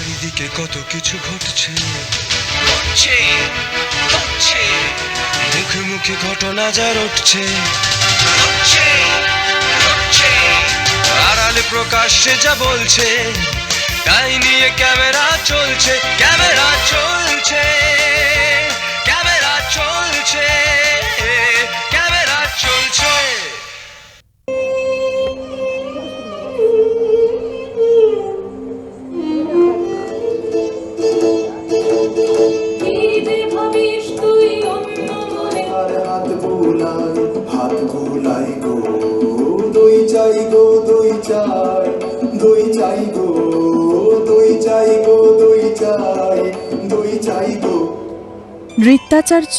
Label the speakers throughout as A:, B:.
A: চারিদিকে কত কিছু ঘটছে, মুখে মুখে ঘটনা যা রটছে, আড়ালে প্রকাশ্যে যা বলছে, তাই নিয়ে ক্যামেরা চলছে, ক্যামেরা চলছে, ক্যামেরা চলছে, ক্যামেরা চলছে।
B: হাত বুলাই গো, দই চাই গো, দই চাই, দই চাই গো, দই চাই গো, দই চাই, দই চাই গো।
C: নৃত্যাচার্য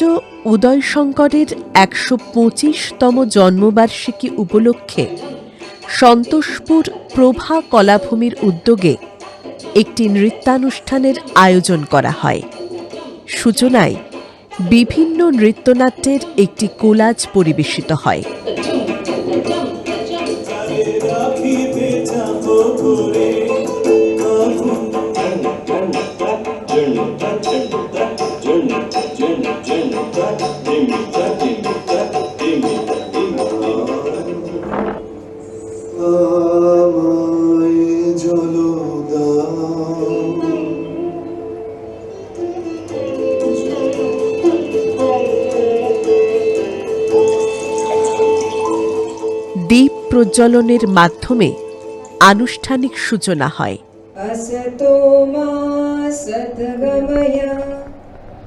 C: উদয় শঙ্করের ১২৫তম জন্মবার্ষিকী উপলক্ষে সন্তোষপুর প্রভা কলাভূমির উদ্যোগে একটি নৃত্যানুষ্ঠানের আয়োজন করা হয়। সূচনায় বিভিন্ন নৃত্যনাট্যের একটি কোলাজ পরিবেশিত হয়। দীপ প্রজ্বলনের মাধ্যমে আনুষ্ঠানিক সূচনা হয়।
D: असतो मा सद्गमय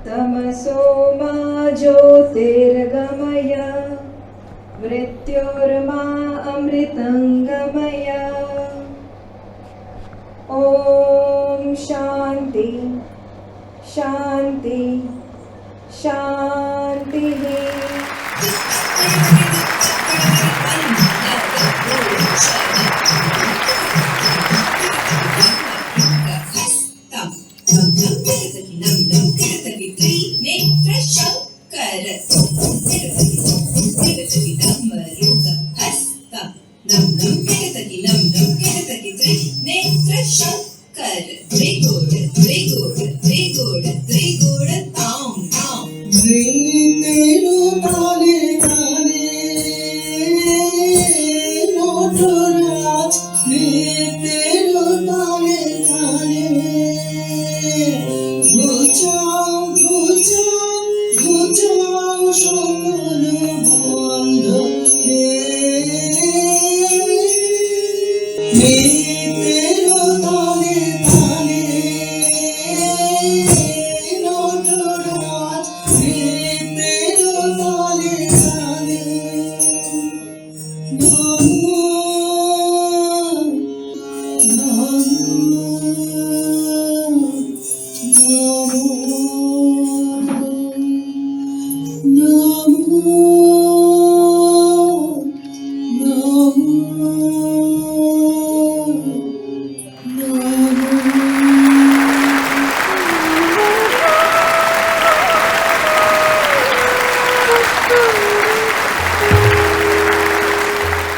D: तमसो मा ज्योतिर्गमय मृत्योर्मा अमृतंगमय। ॐ शान्ति शान्ति शान्तिः।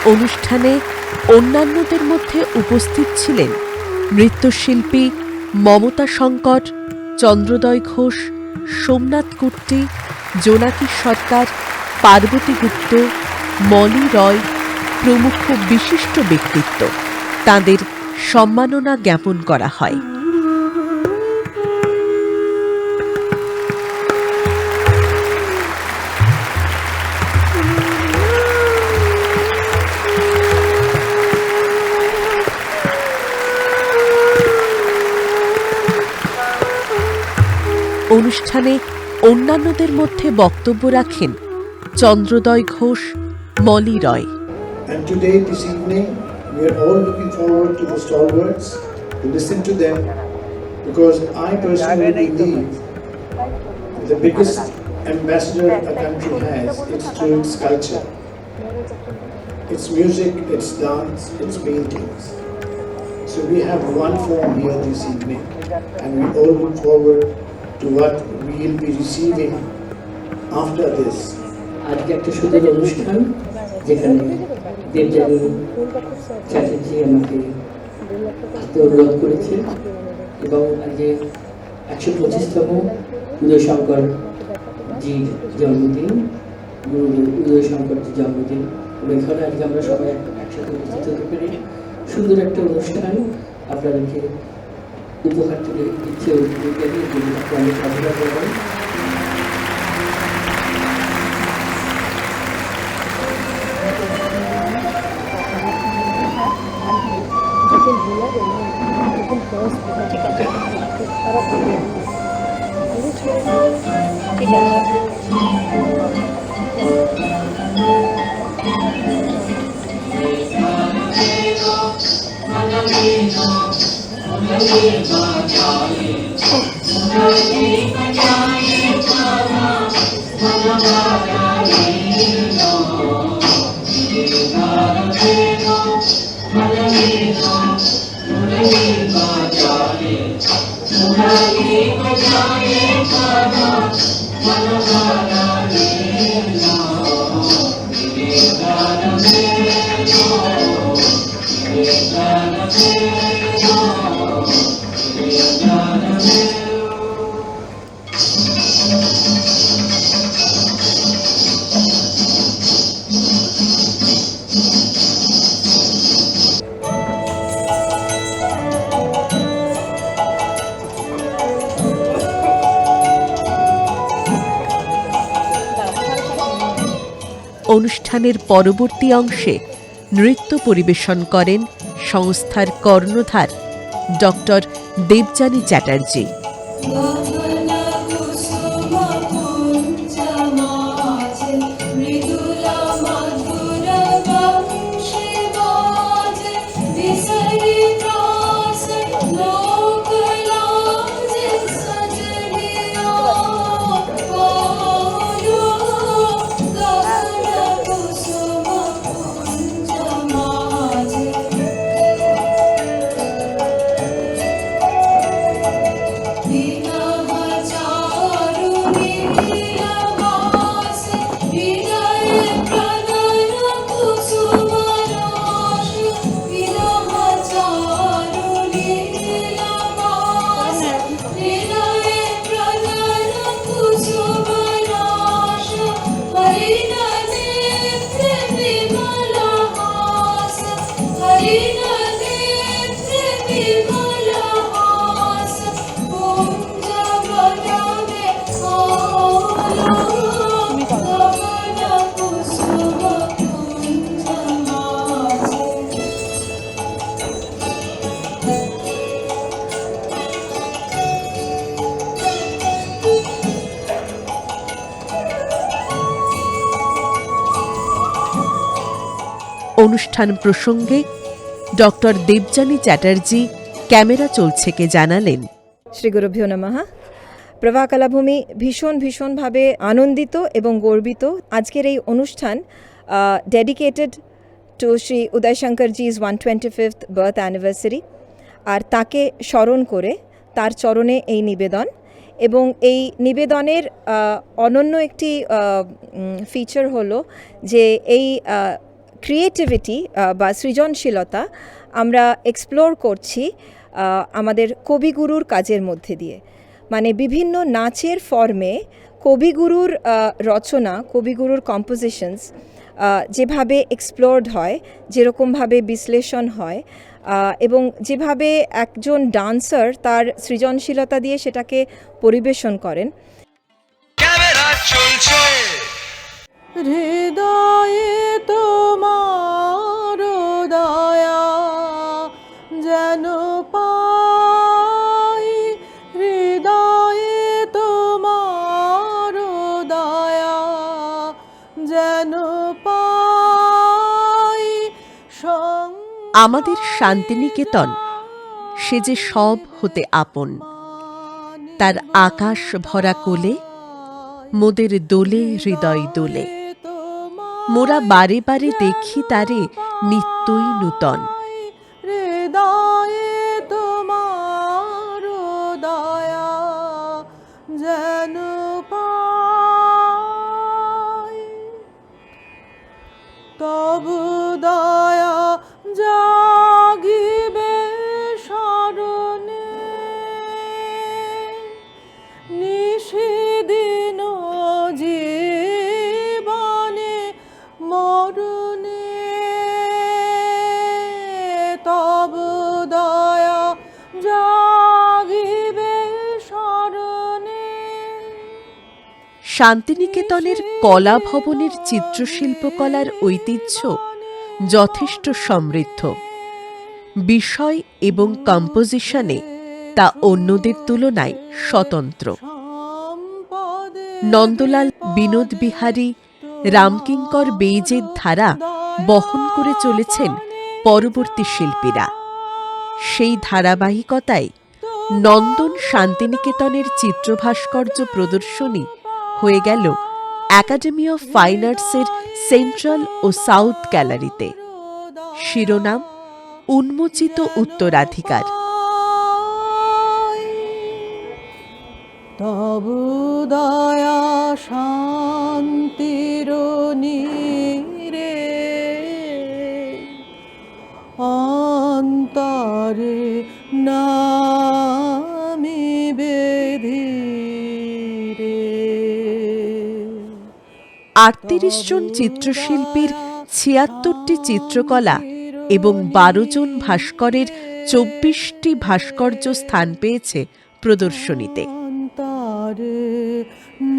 C: অনুষ্ঠানে অন্যান্যদের মধ্যে উপস্থিত ছিলেন নৃত্যশিল্পী মমতা শঙ্কর, চন্দ্রোদয় ঘোষ, সোমনাথ কুট্টি, জোনাকি সরকার, পার্বতী গুপ্ত, মলি রয় প্রমুখ বিশিষ্ট ব্যক্তিত্ব। তাঁদের সম্মাননা জ্ঞাপন করা হয়। অনুষ্ঠানে অন্যান্যদের মধ্যে বক্তব্য রাখেন চন্দ্রোদয় ঘোষ, মলি রয়।
B: And today, this evening, we are all looking forward to the stalwarts, to listen to them, because I personally believe the biggest ambassador a country has, it's through its culture. It's music, it's dance, it's paintings. So we have one form here this evening, and we all look forward to what we will be receiving after this.
E: আজকে একটা সুন্দর অনুষ্ঠান যেখানে দেবযানী চ্যাটার্জি আমাকে আসতে অনুরোধ করেছে এবং আজকে 125তম উদয়শঙ্কর জির জন্মদিন, গুরুদেব উদয়শঙ্কর জির জন্মদিন। এখানে আজকে আমরা সবাই একসাথে উপস্থিত হতে পেরে সুন্দর একটা অনুষ্ঠান আপনাদেরকে উপহার তুলে দিচ্ছে। অনেক সাধুবাদ জানাই।
C: অনুষ্ঠানের পরবর্তী অংশে নৃত্য পরিবেশন করেন সংস্থার কর্ণধার ডক্টর দেবযানী চ্যাটার্জি। অনুষ্ঠান প্রসঙ্গে ডক্টর দেবযানী চ্যাটার্জি ক্যামেরা চলছেকে জানালেন,
D: শ্রী গুরুভ্যো নমঃ। প্রভা কলাভূমি ভীষণভাবে আনন্দিত এবং গর্বিত। আজকের এই অনুষ্ঠান dedicated to Shri Uday Shankarji's 125th birth anniversary, আর তাকে স্মরণ করে তার চরণে এই নিবেদন। এবং এই নিবেদনের অনন্য একটি ফিচার হলো যে এই ক্রিয়েটিভিটি বা সৃজনশীলতা আমরা এক্সপ্লোর করছি আমাদের কবিগুরুর কাজের মধ্যে দিয়ে। মানে বিভিন্ন নাচের ফর্মে কবিগুরুর রচনা, কবিগুরুর কম্পোজিশনস যেভাবে এক্সপ্লোরড হয়, যেরকমভাবে বিশ্লেষণ হয় এবং যেভাবে একজন ডান্সার তার সৃজনশীলতা দিয়ে সেটাকে পরিবেশন করেন।
A: ক্যামেরা চলছে।
F: হৃদয়ে তোমার দয়া যেন পাই, হৃদয়ে তোমার দয়া যেন পাই।
C: আমাদের শান্তিনিকেতন সে যে সব হতে আপন, তার আকাশ ভরা কোলে মোদের দোলে হৃদয় দোলে। মোরা বারে বারে দেখি তারে নিত্যই নূতন।
F: হৃদয়ে তোমার দয়া যেন পাই, তবু দয়া জাগিবে স্মরণে, দয়া জাগিবে স্মরণে।
C: শান্তিনিকেতনের কলা ভবনের চিত্রশিল্পকলার ঐতিহ্য যথেষ্ট সমৃদ্ধ। বিষয় এবং কম্পোজিশনে তা অন্যদের তুলনায় স্বতন্ত্র। নন্দলাল বিনোদ বিহারী রামকিঙ্কর বেইজের ধারা বহন করে চলেছেন পরবর্তী শিল্পীরা। সেই ধারাবাহিকতায় নন্দন শান্তিনিকেতনের চিত্রভাস্কর্য প্রদর্শনী হয়ে গেল একাডেমি অফ ফাইন আর্টসের সেন্ট্রাল ও সাউথ গ্যালারিতে। শিরোনাম উন্মোচিত উত্তরাধিকার।
F: তব দয়া শান্তির নীরে অন্তরে নামিবে ধীরে।
C: ৩৮ জন চিত্রশিল্পীর ৭৬টি চিত্রকলা এবং ১২ জন ভাস্করের ২৪টি ভাস্কর্য স্থান পেয়েছে প্রদর্শনীতে।
F: অন্তরে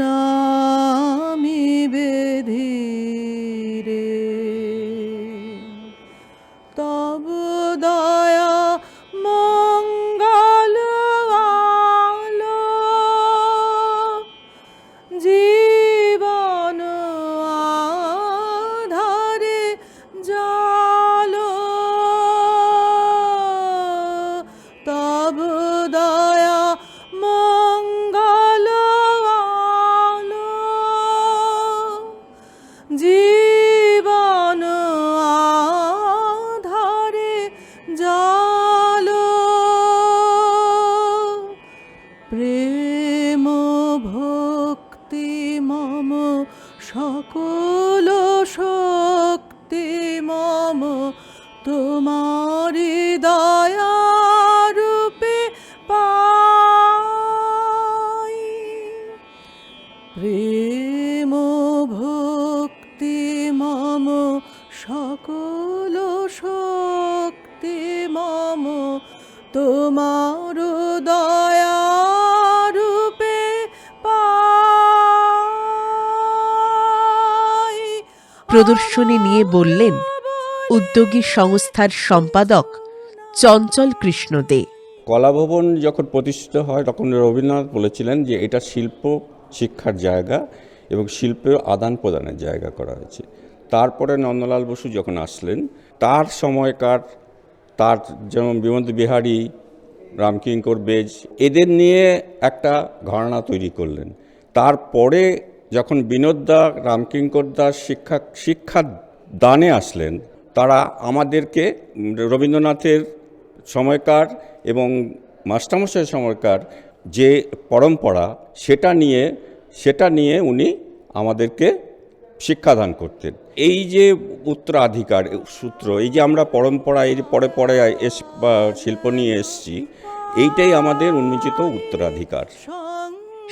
F: নামিবে ধীরে তব দয়া মঙ্গল আলো জীবন আধারে জালো তব দয়া মঙ্গল আলো জীবন আধারে জালো প্রেম ভক্তি মম সকল শক্তি মম তোমারি দয়া রূপে পাই প্রেম ভক্তি মম সকল শক্তি মম তোমার দয়া রূপে পাই।
C: প্রদর্শনী নিয়ে বললেন উদ্যোগী সংস্থার সম্পাদক চঞ্চল কৃষ্ণ দে।
G: কলাভবন যখন প্রতিষ্ঠিত হয় তখন রবীন্দ্রনাথ বলেছিলেন যে এটা শিল্প শিক্ষার জায়গা এবং শিল্পের আদান প্রদানের জায়গা করা হয়েছে। তারপরে নন্দলাল বসু যখন আসলেন তার সময়কার তার যেমন বিনোদ বিহারী রামকিঙ্কর বেইজ এদের নিয়ে একটা ঘরানা তৈরি করলেন। তারপরে যখন বিনোদদা রামকিঙ্কর দাস শিক্ষা দানে আসলেন তারা আমাদেরকে রবীন্দ্রনাথের সময়কার এবং মাস্টারমশাইয়ের সময়কার যে পরম্পরা সেটা নিয়ে উনি আমাদেরকে শিক্ষাদান করতেন। এই যে উত্তরাধিকার সূত্র, এই যে আমরা পরম্পরা এই যে পরে পরে শিল্প নিয়ে এসছি, এইটাই আমাদের উন্মোচিত উত্তরাধিকার।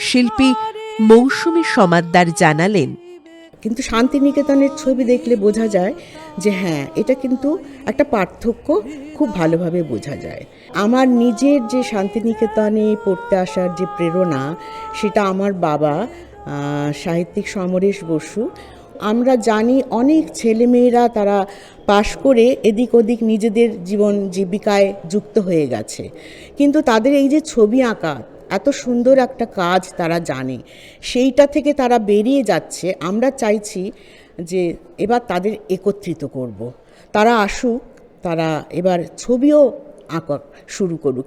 C: শিল্পী মৌসুমী সমাদ্দার জানালেন,
H: কিন্তু শান্তিনিকেতনের ছবি দেখলে বোঝা যায় যে হ্যাঁ, এটা কিন্তু একটা পার্থক্য খুব ভালোভাবে বোঝা যায়। আমার নিজের যে শান্তিনিকেতনে পড়তে আসার যে প্রেরণা, সেটা আমার বাবা সাহিত্যিক সমরেশ বসু। আমরা জানি অনেক ছেলেমেয়েরা তারা পাশ করে এদিক ওদিক নিজেদের জীবন জীবিকায় যুক্ত হয়ে গেছে, কিন্তু তাদের এই যে ছবি আঁকা এত সুন্দর একটা কাজ তারা জানে, সেইটা থেকে তারা বেরিয়ে যাচ্ছে। আমরা চাইছি যে এবার তাদের একত্রিত করব, তারা আসুক, তারা এবার ছবিও আঁকা শুরু করুক।